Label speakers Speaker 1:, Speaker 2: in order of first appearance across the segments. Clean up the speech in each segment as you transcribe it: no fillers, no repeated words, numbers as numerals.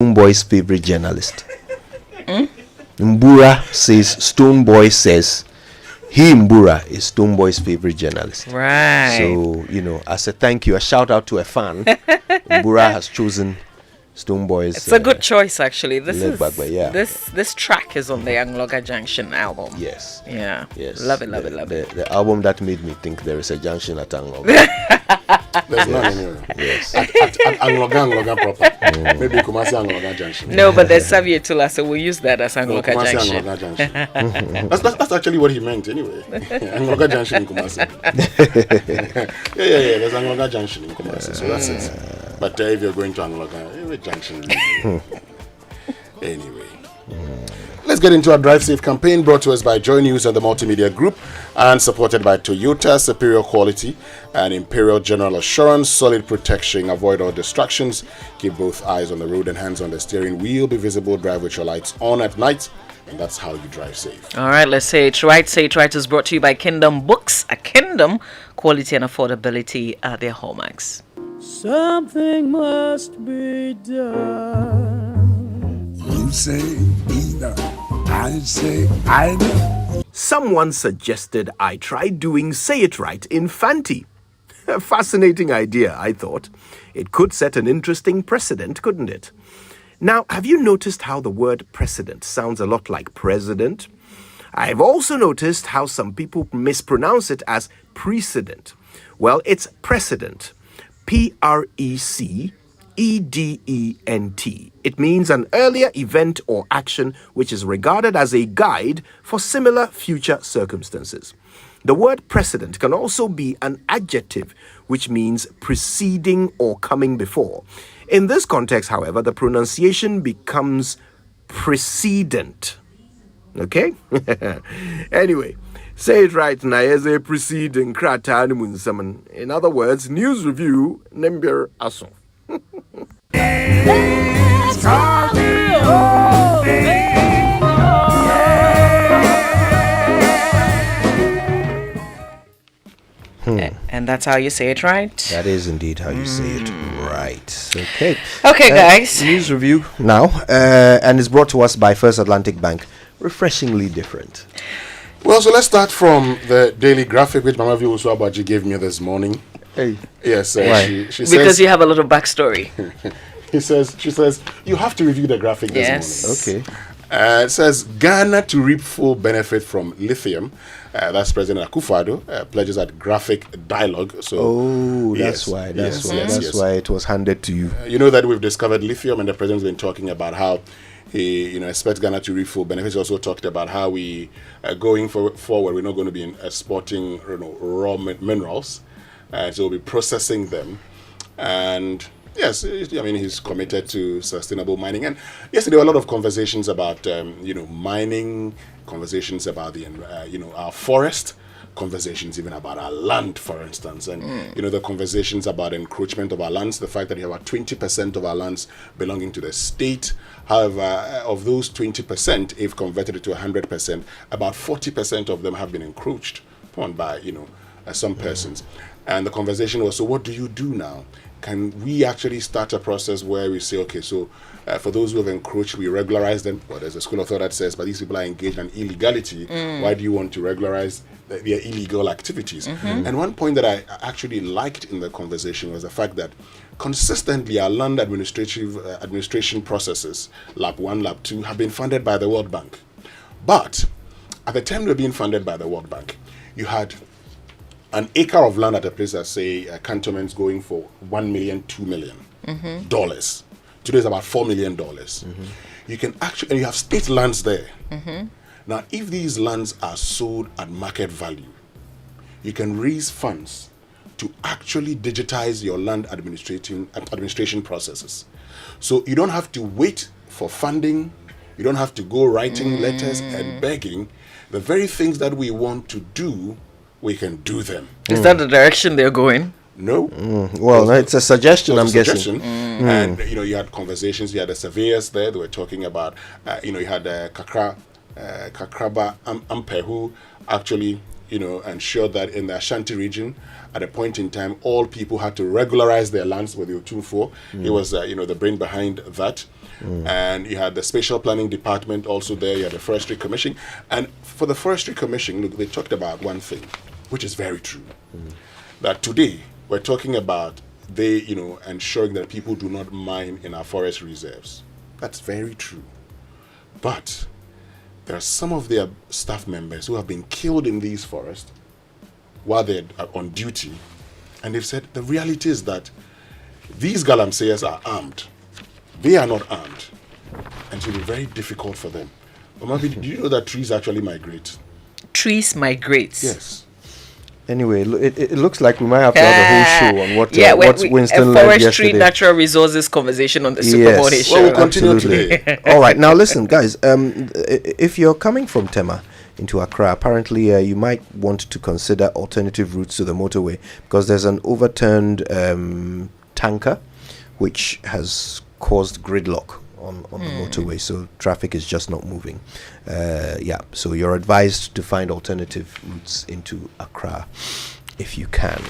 Speaker 1: Boy's favorite journalist. Mbura says Stoneboy says Mbura is Stoneboy's favorite journalist.
Speaker 2: Right.
Speaker 1: So, as a thank you, a shout out to a fan, Mbura has chosen Stoneboy's.
Speaker 2: It's a good choice, actually. This track is on the Angloga Junction album.
Speaker 1: Yes.
Speaker 2: Yeah.
Speaker 1: Yes.
Speaker 2: Love it.
Speaker 1: The album that made me think there is a junction at Angloga.
Speaker 3: There's none anywhere.
Speaker 1: Yes.
Speaker 3: At Angloga proper. Maybe Kumasi Angloga Junction.
Speaker 2: No, but there's Xavier Tula, so we'll use that as Angloga
Speaker 3: Kumasi
Speaker 2: Junction.
Speaker 3: Angloga Junction. That's actually what he meant anyway. Angloga Junction in Kumasi. yeah. There's Angloga Junction in Kumasi, so that's it. But if you're going to Angloga Junction, anyway. Let's get into our Drive Safe campaign, brought to us by Joy News and the Multimedia Group, and supported by Toyota, superior quality and Imperial General Assurance, solid protection, avoid all distractions, keep both eyes on the road and hands on the steering wheel, be visible, drive with your lights on at night, and that's how you drive safe.
Speaker 2: All right, let's say it right. Say it right is brought to you by Kingdom Books. A Kingdom, quality and affordability are their hallmarks.
Speaker 4: Something must be done.
Speaker 5: You say either, I say either.
Speaker 6: Someone suggested I try doing Say It Right in Fanti. A fascinating idea, I thought. It could set an interesting precedent, couldn't it? Now, have you noticed how the word precedent sounds a lot like president? I've also noticed how some people mispronounce it as precedent. Well, it's precedent. Precedent. It means an earlier event or action which is regarded as a guide for similar future circumstances. The word precedent can also be an adjective which means preceding or coming before. In this context, however, the pronunciation becomes precedent. Okay? Anyway, say it right now as a preceding krata munsaman. In other words, news review number aso.
Speaker 2: And that's how you say it right?
Speaker 1: That is indeed how you say it right.
Speaker 2: Okay, guys.
Speaker 1: News review now, and it's brought to us by First Atlantic Bank. Refreshingly different.
Speaker 3: Well, so let's start from the daily graphic which Mamavi Owusu-Aboagye gave me this morning.
Speaker 1: Hey.
Speaker 3: Yes, she says,
Speaker 2: because you have a little backstory.
Speaker 3: she says, you have to review the graphic this morning.
Speaker 1: Okay.
Speaker 3: It says, Ghana to reap full benefit from lithium. That's President Akufo-Addo pledges at graphic dialogue. So,
Speaker 1: that's why it was handed to you.
Speaker 3: You know that we've discovered lithium, and the president's been talking about how he, expects Ghana to reap full benefits. He also talked about how we, going forward, we're not going to be exporting raw minerals. So we'll be processing them. And yes, he's committed to sustainable mining. And yesterday there were a lot of conversations about, mining, conversations about our forest, conversations even about our land, for instance. And, the conversations about encroachment of our lands, the fact that you have about 20% of our lands belonging to the state. However, of those 20%, if converted to 100%, about 40% of them have been encroached upon by, some persons. And the conversation was, so what do you do now? Can we actually start a process where we say, okay, so for those who have encroached, we regularize them? Well, there's a school of thought that says, but these people are engaged in illegality. Why do you want to regularize their illegal activities? And one point that I actually liked in the conversation was the fact that consistently our land administration processes, Lab 1, Lab 2, have been funded by the World Bank. But at the time they were being funded by the World Bank, you had an acre of land at a place that, say, cantonments going for $1 million, $2 million. Today is about $4 million. You can actually, and you have state lands there. Now, if these lands are sold at market value, you can raise funds to actually digitize your land administration processes. So you don't have to wait for funding. You don't have to go writing letters and begging. The very things that we want to do, we can do them.
Speaker 2: Is that the direction they're going?
Speaker 3: No.
Speaker 1: Well, no, it's a suggestion, I'm guessing.
Speaker 3: And, you had conversations, you had the surveyors there, they were talking about, you had Kakraba Ampe, who actually, ensured that in the Ashanti region, at a point in time, all people had to regularize their lands with the Otumfo. He was, the brain behind that. and you had the Spatial Planning Department also there, you had the Forestry Commission. And for the Forestry Commission, look, they talked about one thing, which is very true, that today we're talking about ensuring that people do not mine in our forest reserves. That's very true. But there are some of their staff members who have been killed in these forests while they're on duty, and they've said the reality is that these galamseyers are armed. They are not armed, and it will be very difficult for them. Mamavi, do you know that trees actually migrate?
Speaker 2: Trees migrate.
Speaker 3: Yes.
Speaker 1: Anyway, it looks like we might have to have a whole show on what Winston
Speaker 2: a
Speaker 1: learned
Speaker 2: forestry
Speaker 1: yesterday.
Speaker 2: natural resources conversation on the Super Morning Show.
Speaker 3: Well, we'll continue
Speaker 1: Absolutely.
Speaker 3: today.
Speaker 1: All right, now listen, guys. If you're coming from Tema into Accra, apparently you might want to consider alternative routes to the motorway, because there's an overturned tanker which has caused gridlock on the motorway, so traffic is just not moving. So you're advised to find alternative routes into Accra if you can.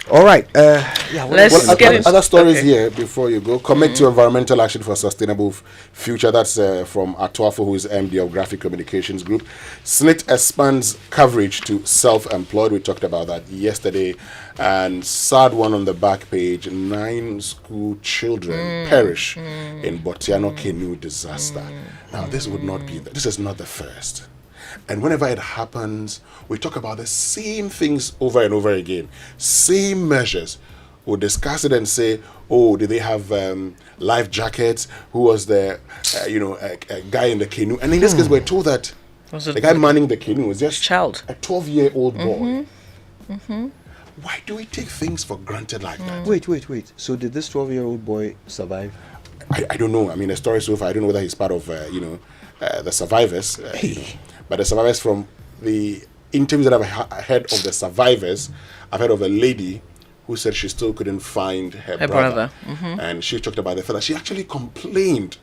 Speaker 1: All right.
Speaker 2: Let's get into
Speaker 3: other stories here before you go. Commit to environmental action for a sustainable future. That's from Atuafo, who is MD of Graphic Communications Group. SNIT expands coverage to self-employed. We talked about that yesterday. And sad one on the back page, 9 school children perish in Botiano canoe disaster. Now, this would not be, this is not the first. And whenever it happens, we talk about the same things over and over again. Same measures. We'll discuss it and say, oh, did they have life jackets? Who was the, a guy in the canoe? And in this case, we're told that the guy manning the canoe was just a 12-year-old boy. Why do we take things for granted like that?
Speaker 1: Wait. So did this 12-year-old boy survive?
Speaker 3: I don't know. I mean, the story so far, I don't know whether he's part of, the survivors. But the survivors, from the interviews that I've heard of the survivors, I've heard of a lady who said she still couldn't find her brother. And she talked about the fact that she actually complained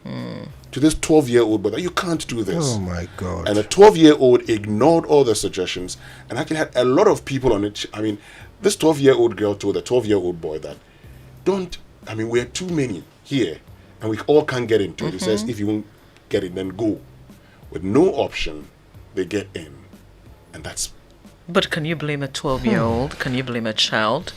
Speaker 3: to this 12-year-old boy that you can't do this.
Speaker 1: Oh my God.
Speaker 3: And the 12-year-old ignored all the suggestions and actually had a lot of people on it. I mean, this 12-year-old girl told the 12-year-old boy that, we're too many here and we all can't get into it. He says, if you won't get it, then go. With no option, they get in. And that's...
Speaker 2: But can you blame a 12-year-old? Can you blame a child?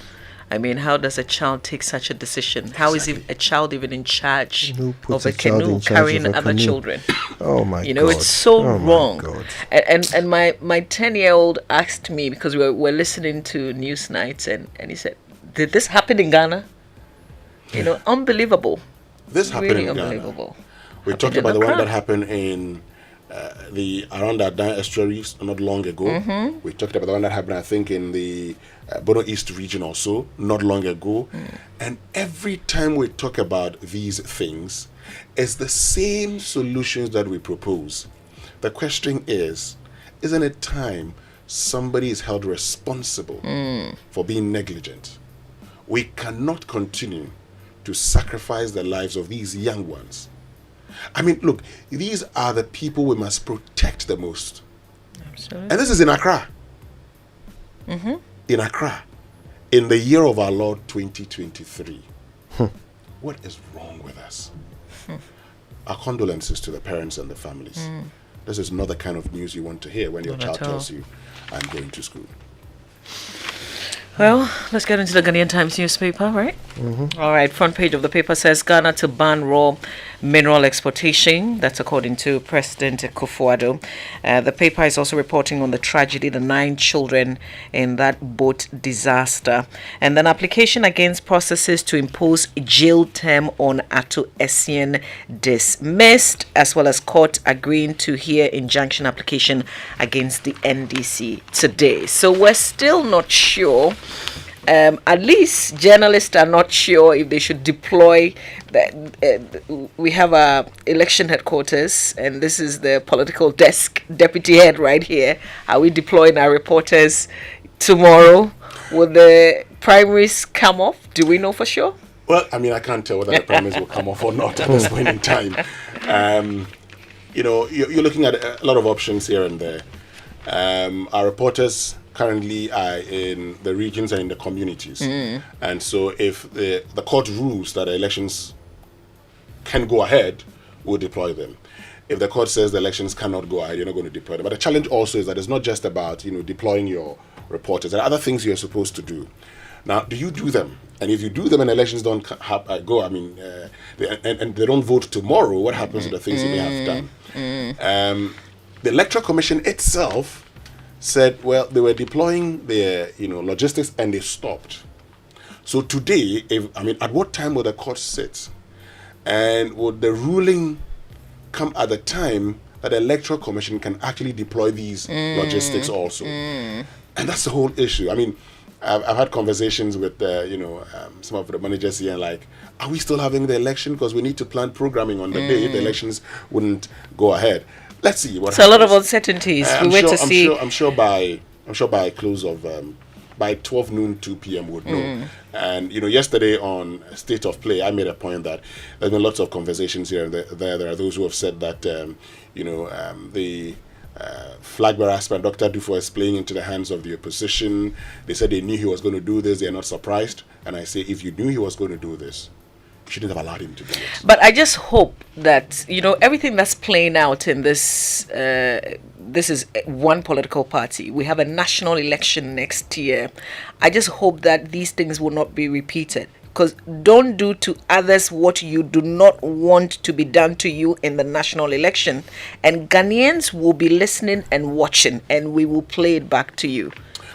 Speaker 2: I mean, how does a child take such a decision? How is a child even in charge of a canoe carrying other children?
Speaker 1: Oh my God.
Speaker 2: It's so wrong.
Speaker 1: God.
Speaker 2: And my 10-year-old asked me, because we're listening to News Nights, and he said, did this happen in Ghana? Unbelievable.
Speaker 3: This happened
Speaker 2: really
Speaker 3: in Ghana.
Speaker 2: Unbelievable.
Speaker 3: We talked about the one that happened in around the Adan estuaries not long ago. We talked about the one that happened, I think, in the Bono East region also not long ago. And every time we talk about these things, it's the same solutions that we propose. The question is, isn't it time somebody is held responsible for being negligent? We cannot continue to sacrifice the lives of these young ones. I mean, look, these are the people we must protect the most.
Speaker 2: Absolutely.
Speaker 3: And this is in Accra. In Accra. In the year of our Lord 2023. What is wrong with us? Our condolences to the parents and the families. This is not the kind of news you want to hear when your child tells you, I'm going to school.
Speaker 2: Well, let's get into the Ghanaian Times newspaper, right? All right, front page of the paper says Ghana to ban raw mineral exportation. That's according to President Akufo-Addo. The paper is also reporting on the tragedy, the 9 children in that boat disaster. And then application against processes to impose jail term on Ato Essien dismissed, as well as court agreeing to hear injunction application against the NDC today. So we're still not sure. At least journalists are not sure if they should deploy. We have our election headquarters, and this is the political desk deputy head right here. Are we deploying our reporters tomorrow? Will the primaries come off? Do we know for sure?
Speaker 3: Well, I mean, I can't tell whether the primaries will come off or not at this point in time. You're looking at a lot of options here and there. Our reporters currently are in the regions and in the communities. And so if the court rules that elections can go ahead, we'll deploy them. If the court says the elections cannot go ahead, you're not going to deploy them. But the challenge also is that it's not just about deploying your reporters. There are other things you're supposed to do. Now, do you do them? And if you do them and elections don't go, and they don't vote tomorrow, what happens to the things you may have done? The Electoral Commission itself said, well, they were deploying their logistics and they stopped. So today, at what time will the court sit? And would the ruling come at the time that the Electoral Commission can actually deploy these logistics also? And that's the whole issue. I've had conversations with some of the managers here, like, are we still having the election? Because we need to plan programming on the day if the elections wouldn't go ahead. Let's see what happens.
Speaker 2: A lot of uncertainties. We wait to see.
Speaker 3: I'm sure by close of by 12 noon, 2 p.m. would know. And yesterday on State of Play, I made a point that there's been lots of conversations here and there. There are those who have said that the flag bearer aspirant Dr. Dufo is playing into the hands of the opposition. They said they knew he was going to do this. They are not surprised. And I say, if you knew he was going to do this, you shouldn't have allowed him to do it.
Speaker 2: But I just hope that everything that's playing out in this. This is one political party. We have a national election next year. I just hope that these things will not be repeated. Because don't do to others what you do not want to be done to you in the national election. And Ghanaians will be listening and watching, and we will play it back to you.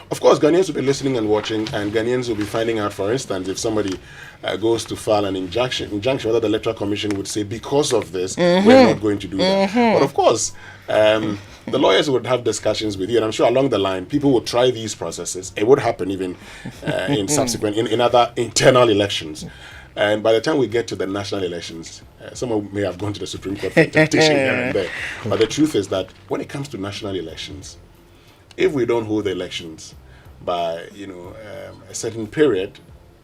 Speaker 3: Of course, Ghanaians will be listening and watching, and Ghanaians will be finding out, for instance, if somebody goes to file an injunction, whether the Electoral Commission would say, because of this, we're not going to do that. But of course, the lawyers would have discussions with you, and I'm sure along the line, people would try these processes. It would happen even in subsequent, in other internal elections. And by the time we get to the national elections, someone may have gone to the Supreme Court for interpretation here and there. But the truth is that when it comes to national elections, if we don't hold the elections by a certain period,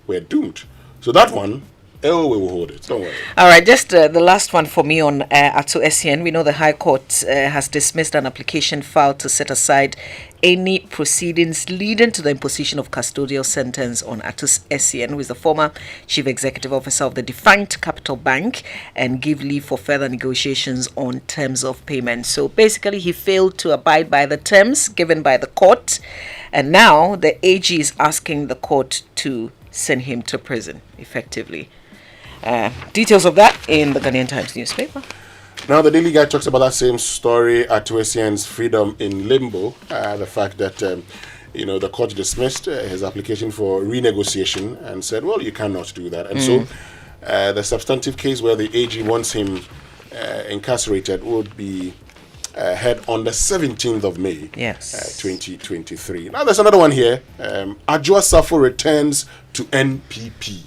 Speaker 3: we're doomed. So that one, we will hold it. Don't worry.
Speaker 2: All right, just the last one for me on Ato Essien. We know the High Court has dismissed an application filed to set aside any proceedings leading to the imposition of custodial sentence on Ato Essien, who is the former chief executive officer of the defunct Capital Bank, and give leave for further negotiations on terms of payment. So basically, he failed to abide by the terms given by the court, and now the AG is asking the court to send him to prison, effectively. Details of that in the Ghanaian Times newspaper.
Speaker 3: Now, the Daily Guide talks about that same story, Ato Essien's freedom in limbo. The fact that, the court dismissed his application for renegotiation and said, well, you cannot do that. And so the substantive case where the AG wants him incarcerated would be heard on the 17th of May, 2023. Now, there's another one here. Adwoa Safo returns to NPP.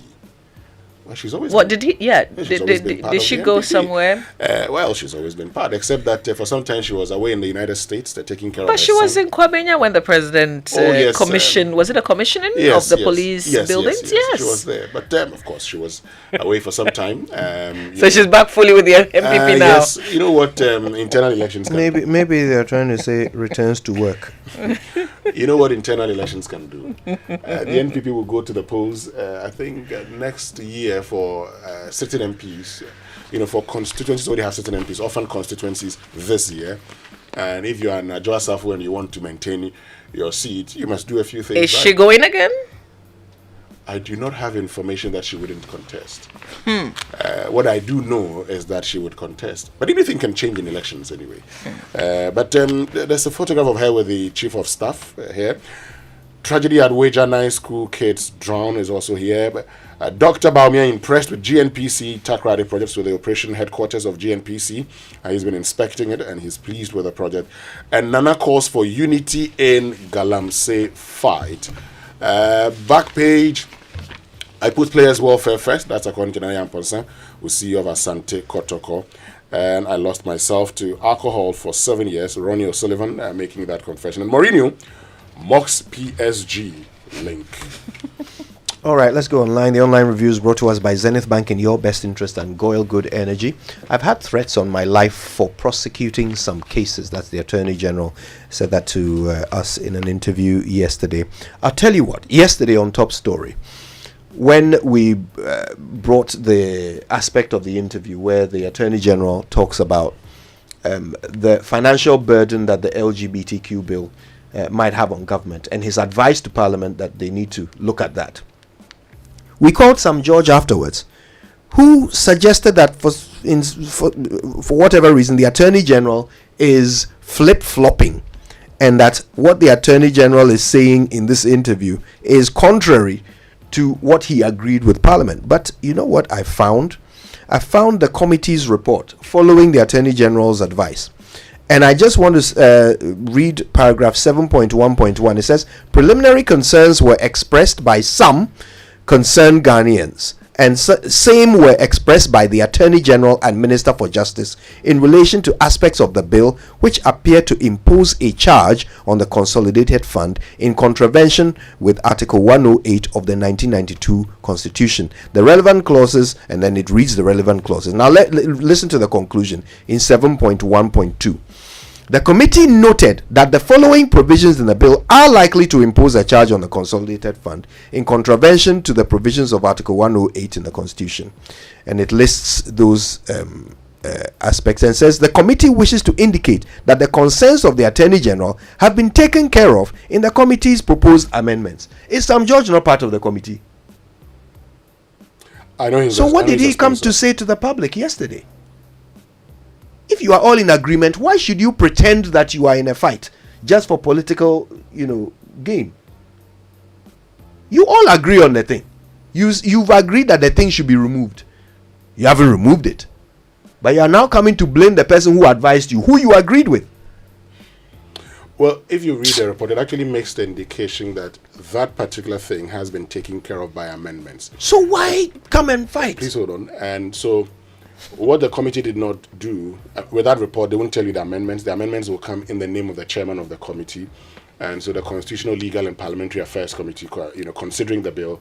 Speaker 3: Well, she's always
Speaker 2: did she go somewhere?
Speaker 3: Well, she's always been part, except that for some time she was away in the United States. They're taking care of her.
Speaker 2: But she was in Kwabenya when the president commissioned. Was it a commissioning of the police buildings?
Speaker 3: Yes, she was there. But of course, she was away for some time.
Speaker 2: So she's back fully with the MPP now.
Speaker 3: Yes, you know what internal elections can do.
Speaker 1: Maybe they're trying to say returns to work.
Speaker 3: You know what internal elections can do. The NPP will go to the polls, I think, next year for sitting MPs. For constituencies already have sitting MPs, often constituencies this year. And if you are an Adwoa Safo and you want to maintain your seat, you must do a few things.
Speaker 2: Is she going again?
Speaker 3: I do not have information that she wouldn't contest. What I do know is that she would contest. But anything can change in elections anyway. But there's a photograph of her with the chief of staff here. Tragedy at Wager 9 school kids drown is also here. But, Dr. Baumia impressed with GNPC Takrady projects with the operation headquarters of GNPC. He's been inspecting it and he's pleased with the project. And Nana calls for unity in Galamsey fight. Back page, I put players' welfare first. That's according to Nana Yamponsa, who's CEO of Asante Kotoko. And I lost myself to alcohol for 7 years. Ronnie O'Sullivan making that confession. And Mourinho mocks PSG link.
Speaker 1: All right, let's go online. The online review is brought to us by Zenith Bank in your best interest and Goyle Good Energy. I've had threats on my life for prosecuting some cases. That's the Attorney General said that to us in an interview yesterday. I'll tell you what, yesterday on Top Story, when we brought the aspect of the interview where the Attorney General talks about the financial burden that the LGBTQ bill might have on government, and his advice to Parliament that they need to look at that. We called Sam George afterwards, who suggested that for whatever reason the Attorney General is flip-flopping, and that what the Attorney General is saying in this interview is contrary to what he agreed with Parliament. But you know what I found? I found the committee's report following the Attorney General's advice. And I just want to read paragraph 7.1.1. It says, preliminary concerns were expressed by some concerned Ghanaians, and same were expressed by the Attorney General and Minister for Justice in relation to aspects of the bill which appear to impose a charge on the Consolidated Fund in contravention with Article 108 of the 1992 Constitution. The relevant clauses, and then it reads the relevant clauses. Now listen to the conclusion in 7.1.2. The committee noted that the following provisions in the bill are likely to impose a charge on the Consolidated Fund in contravention to the provisions of Article 108 in the Constitution. And it lists those aspects and says the committee wishes to indicate that the concerns of the Attorney General have been taken care of in the committee's proposed amendments. Is Sam George not part of the committee?
Speaker 3: I know.
Speaker 1: So what did he come to say to the public yesterday? If you are all in agreement, why should you pretend that you are in a fight just for political, gain? You all agree on the thing. You've agreed that the thing should be removed. You haven't removed it. But you are now coming to blame the person who advised you, who you agreed with.
Speaker 3: Well, if you read the report, it actually makes the indication that that particular thing has been taken care of by amendments.
Speaker 1: So why come and fight?
Speaker 3: Please hold on. And so what the committee did not do, with that report, they won't tell you the amendments. The amendments will come in the name of the chairman of the committee. And so the Constitutional, Legal and Parliamentary Affairs Committee, considering the bill,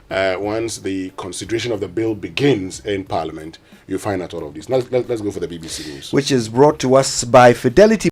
Speaker 3: once the consideration of the bill begins in Parliament, you find out all of this. Now, let's go for the BBC News.
Speaker 1: Which is brought to us by Fidelity